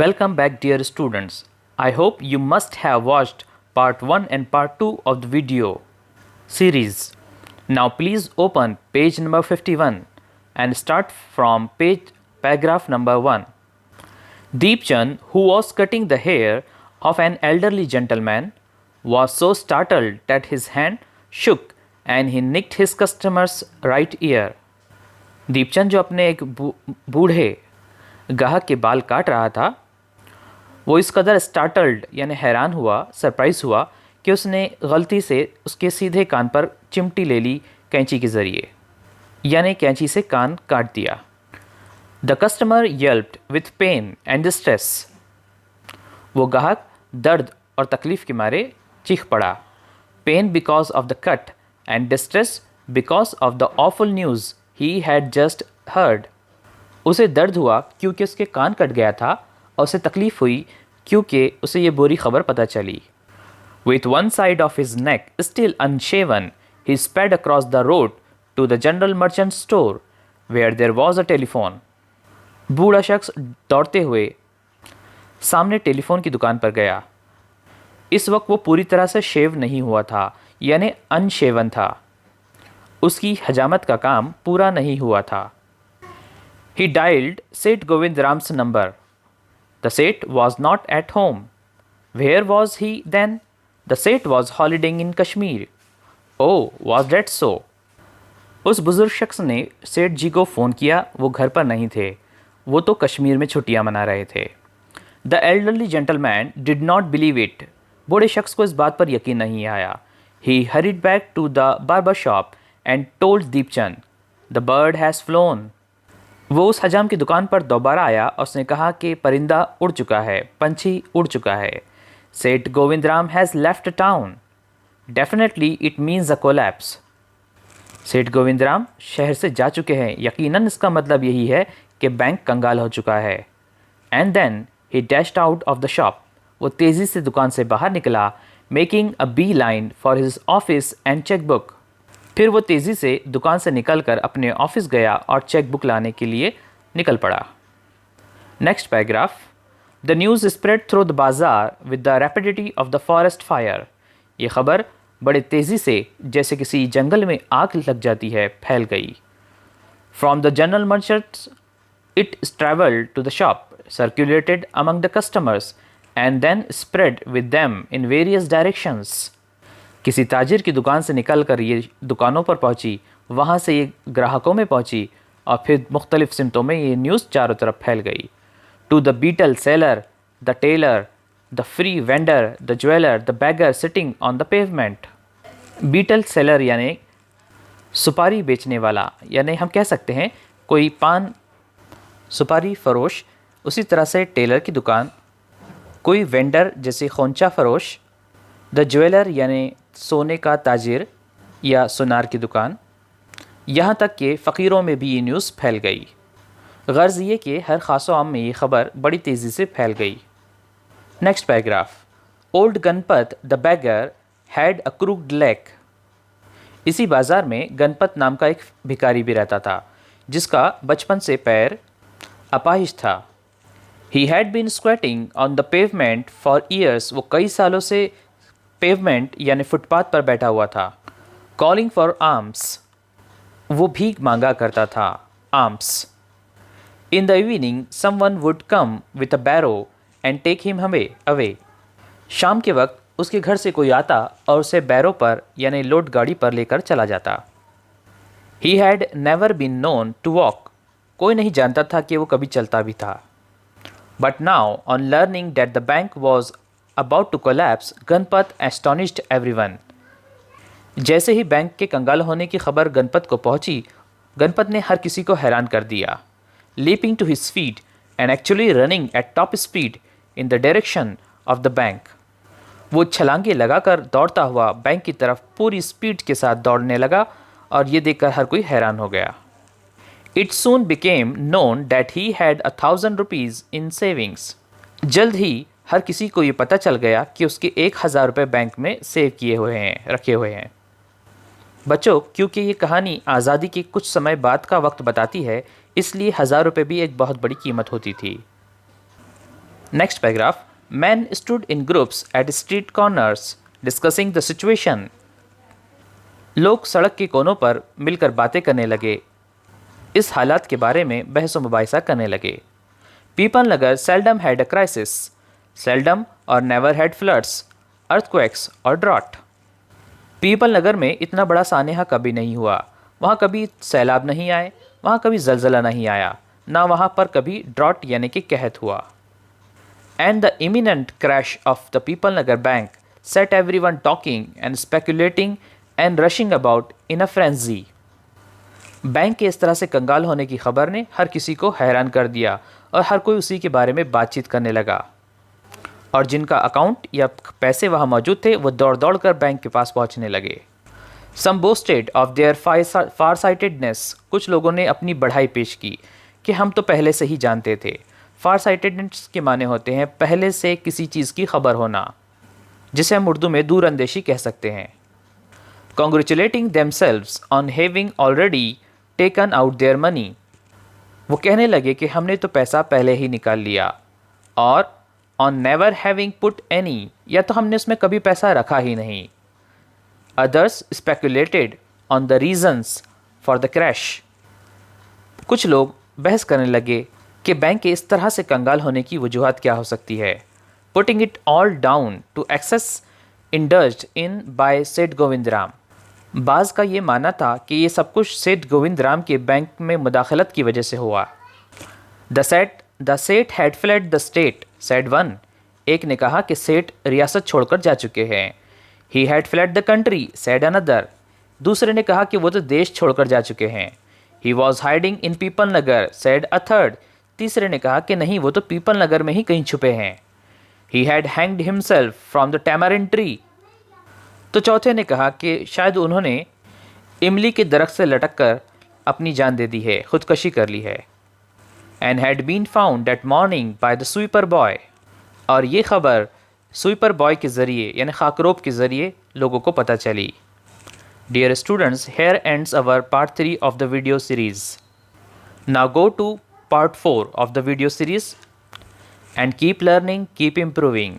Welcome back, dear students. I hope you must have watched part 1 and part 2 of the video series. Now please open page number 51 and start from paragraph number 1. Deepchand, who was cutting the hair of an elderly gentleman, was so startled that his hand shook and he nicked his customer's right ear. Deepchand जो अपने एक बूढ़े गाहक के बाल काट रहा था, वो इस कदर स्टार्टल्ड यानी हैरान हुआ, सरप्राइज हुआ कि उसने गलती से उसके सीधे कान पर चिमटी ले ली कैंची के ज़रिए, यानी कैंची से कान काट दिया. The customer yelped with pain and distress. वो गाहक दर्द और तकलीफ़ के मारे चीख पड़ा. Pain because of the cut and distress because of the awful news he had just heard. उसे दर्द हुआ क्योंकि उसके कान कट गया था और उसे तकलीफ़ हुई क्योंकि उसे ये बुरी खबर पता चली. With one side of his neck still unshaven, he sped across the road to the general merchant store where there was a telephone. बूढ़ा शख्स दौड़ते हुए सामने टेलीफोन की दुकान पर गया. इस वक्त वो पूरी तरह से शेव नहीं हुआ था, यानी अनशेवन था. उसकी हजामत का काम पूरा नहीं हुआ था. He dialed Seth Govindram's number. The Seth was not at home. Where was he then? The Seth was holidaying in Kashmir. Oh, was that so? उस बुजुर्ग शख्स ने सेठ जी को फ़ोन किया. वो घर पर नहीं थे, वो तो कश्मीर में छुट्टियां मना रहे थे. The elderly gentleman did not believe it. बूढ़े शख्स को इस बात पर यकीन नहीं आया. He hurried back to the barber shop and told Deepchand, the bird has flown. वो उस हजाम की दुकान पर दोबारा आया और उसने कहा कि परिंदा उड़ चुका है, पंछी उड़ चुका है. सेठ Govindram has left town. Definitely it means a collapse. सेठ गोविंदराम शहर से जा चुके हैं, यकीनन इसका मतलब यही है कि बैंक कंगाल हो चुका है. And then he dashed out of the shop. वो तेज़ी से दुकान से बाहर निकला, making a beeline for his office and chequebook. फिर वो तेज़ी से दुकान से निकलकर अपने ऑफिस गया और चेकबुक लाने के लिए निकल पड़ा. Next paragraph. The news spread through the bazaar with the rapidity of the forest fire. ये खबर बड़े तेज़ी से जैसे किसी जंगल में आग लग जाती है फैल गई. From the general merchants it travelled to the shop, circulated among the customers and then spread with them in various directions. किसी ताजिर की दुकान से निकल कर ये दुकानों पर पहुंची, वहाँ से ये ग्राहकों में पहुंची और फिर मुख्तलिफ़ सिमतों में ये न्यूज़ चारों तरफ फैल गई. To the betel seller, the tailor, the free vendor, the jeweller, the beggar sitting on the pavement. Betel seller यानी सुपारी बेचने वाला, यानी हम कह सकते हैं कोई पान सुपारी फरोश. उसी तरह से टेलर की दुकान, कोई वेंडर जैसे खोंचा फरोश, द ज्वेलर यानी सोने का ताजिर या सुनार की दुकान. यहाँ तक कि फ़कीरों में भी ये न्यूज़ फैल गई. गर्ज़ ये कि हर ख़ास आम में ये ख़बर बड़ी तेज़ी से फैल गई. Next paragraph. Old Ganpat the bagger had a crooked leg. इसी बाज़ार में गणपत नाम का एक भिखारी भी रहता था जिसका बचपन से पैर अपाहिज था. He had been squatting on the pavement for years. वो कई सालों से पेवमेंट यानी फुटपाथ पर बैठा हुआ था. Calling for alms. वो भीख मांगा करता था, alms. In the evening someone would come with a barrow and take him away. शाम के वक्त उसके घर से कोई आता और उसे बैरो पर यानी लोड गाड़ी पर लेकर चला जाता. He had never been known to walk. कोई नहीं जानता था कि वो कभी चलता भी था. But now on learning that the bank was about to collapse, Ganpat astonished everyone. जैसे ही बैंक के कंगाल होने की खबर गणपत को पहुंची, गणपत ने हर किसी को हैरान कर दिया. leaping to his feet and actually running at top speed in the direction of the bank. वो छलांगे लगाकर दौड़ता हुआ बैंक की तरफ पूरी स्पीड के साथ दौड़ने लगा और ये देखकर हर कोई हैरान हो गया. It soon became known that he had 1,000 rupees in savings. जल्द ही हर किसी को ये पता चल गया कि उसके 1,000 रुपये बैंक में सेव किए हुए हैं, रखे हुए हैं. बच्चों, क्योंकि ये कहानी आज़ादी के कुछ समय बाद का वक्त बताती है, इसलिए 1,000 रुपये भी एक बहुत बड़ी कीमत होती थी. Next paragraph. Men stood in groups at street corners discussing the situation. लोग सड़क के कोनों पर मिलकर बातें करने लगे, इस हालात के बारे में बहस मुबाहिसा करने लगे. People Nagar seldom had a crisis. Seldom और never had floods, earthquakes और drought. पीपल नगर में इतना बड़ा सानेहा कभी नहीं हुआ. वहाँ कभी सैलाब नहीं आए, वहाँ कभी जलजला नहीं आया, ना वहाँ पर कभी ड्रॉट यानी कि कहत हुआ. And the imminent crash of the People Nagar Bank set everyone talking and speculating and rushing about in a frenzy. Bank के इस तरह से कंगाल होने की खबर ने हर किसी को हैरान कर दिया और हर कोई उसी के बारे में बातचीत करने लगा. और जिनका अकाउंट या पैसे वहाँ मौजूद थे वो दौड़ दौड़ कर बैंक के पास पहुँचने लगे. Some boasted of their far-sightedness. कुछ लोगों ने अपनी बढ़ाई पेश की कि हम तो पहले से ही जानते थे. Far-sightedness के माने होते हैं पहले से किसी चीज़ की खबर होना, जिसे हम उर्दू में दूरअंदेशी कह सकते हैं. Congratulating themselves on having already taken out their money. वो कहने लगे कि हमने तो पैसा पहले ही निकाल लिया. और on never having put any, या तो हमने उसमें कभी पैसा रखा ही नहीं. Others speculated on the reasons for the crash. कुछ लोग बहस करने लगे कि बैंक के इस तरह से कंगाल होने की वजूहत क्या हो सकती है. Putting it all down to excess indulged in by सेठ गोविंद राम. बाज़ का ये मानना था कि ये सब कुछ सेठ गोविंद राम के बैंक में मुदाखलत की वजह से हुआ. The सेठ had fled the state, said one. एक ने कहा कि सेठ रियासत छोड़कर जा चुके हैं. He had fled the country, said another. दूसरे ने कहा कि वो तो देश छोड़कर जा चुके हैं. He was hiding in People Nagar, said a third. तीसरे ने कहा कि नहीं, वो तो पीपल नगर में ही कहीं छुपे हैं. He had hanged himself from the tamarind tree. तो चौथे ने कहा कि शायद उन्होंने इमली के दरख्त से लटक कर अपनी जान दे दी है, खुदकशी कर ली है. And had been found that morning by the sweeper boy. और ये खबर स्वीपर बॉय के ज़रिए यानी खाकरोब के ज़रिए लोगों को पता चली. Dear students, here ends our part 3 of the video series. Now go to part 4 of the video series and keep learning, keep improving.